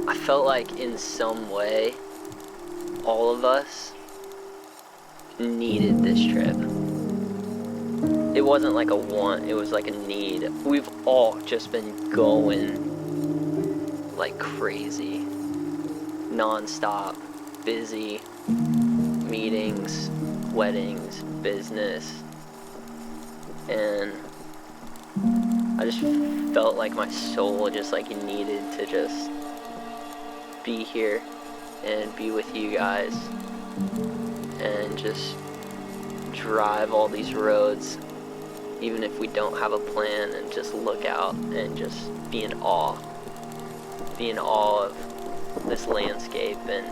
I felt like in some way, all of us needed this trip. It wasn't like a want, it was like a need. We've all just been going like crazy, non-stop, busy, meetings, weddings, business, and I just felt like my soul just like needed to just be here and be with you guys and just drive all these roads, even if we don't have a plan, and just look out and just be in awe of this landscape and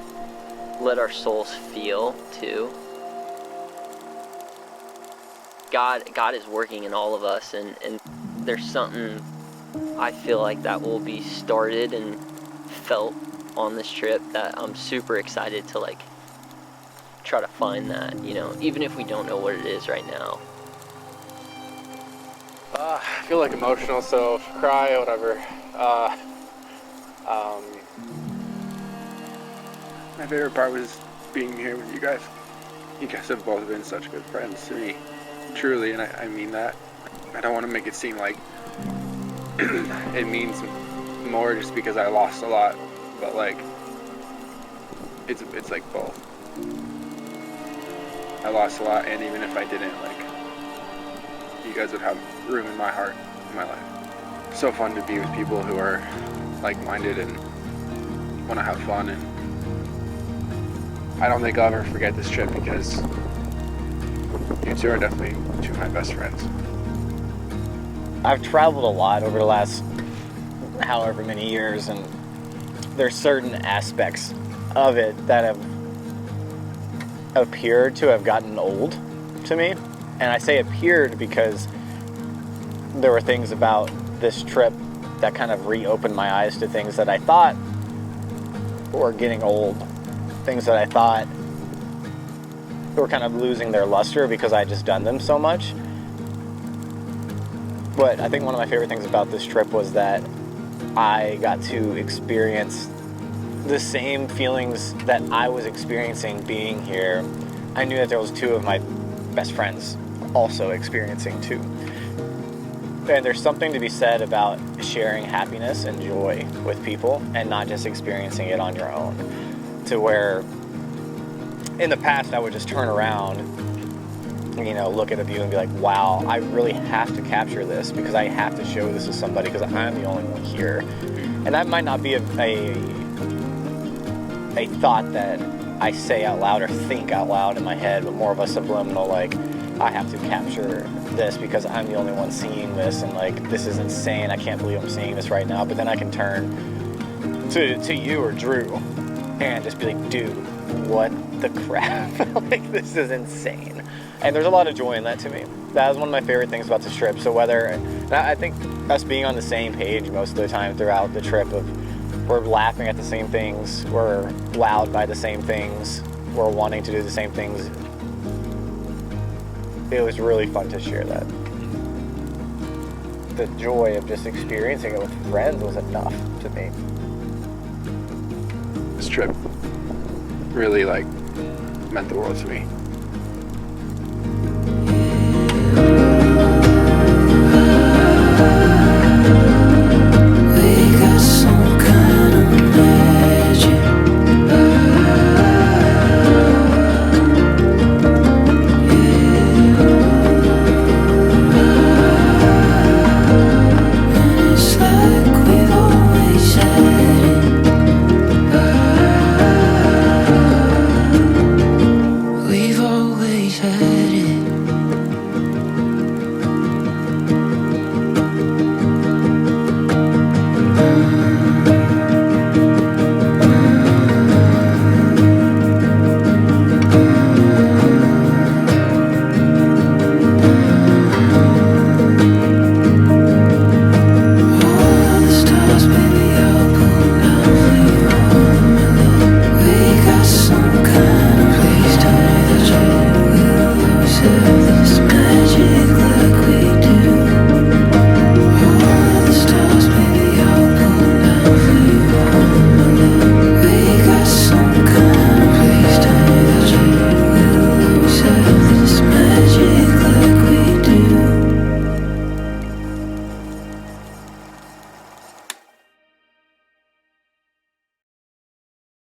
let our souls feel too. God is working in all of us, and there's something I feel like that will be started and felt on this trip that I'm super excited to like try to find that, you know, even if we don't know what it is right now. I feel like emotional, so cry, whatever. My favorite part was being here with you guys. You guys have both been such good friends to me, truly, and I mean that. I don't want to make it seem like it means more just because I lost a lot, but like it's like both. I lost a lot, and even if I didn't, like, you guys would have room in my heart, in my life. So fun to be with people who are like-minded and want to have fun, and I don't think I'll ever forget this trip because you two are definitely two of my best friends. I've traveled a lot over the last however many years, and there's certain aspects of it that have appeared to have gotten old to me. And I say appeared because there were things about this trip that kind of reopened my eyes to things that I thought were getting old, things that I thought were kind of losing their luster because I had just done them so much. But I think one of my favorite things about this trip was that I got to experience the same feelings that I was experiencing being here. I knew that there was two of my best friends also experiencing too. And there's something to be said about sharing happiness and joy with people and not just experiencing it on your own. To where in the past I would just turn around, you know, look at a view and be like, wow, I really have to capture this because I have to show this to somebody because I'm the only one here. And that might not be a thought that I say out loud or think out loud in my head, but more of a subliminal, like, I have to capture this because I'm the only one seeing this, and like, this is insane, I can't believe I'm seeing this right now. But then I can turn to you or Drew and just be like, dude, what the crap? Like, this is insane. And there's a lot of joy in that to me. That was one of my favorite things about this trip. So I think us being on the same page most of the time throughout the trip, of we're laughing at the same things, we're wowed by the same things, we're wanting to do the same things. It was really fun to share that. The joy of just experiencing it with friends was enough to me. This trip really, like, meant the world to me. We've always had it.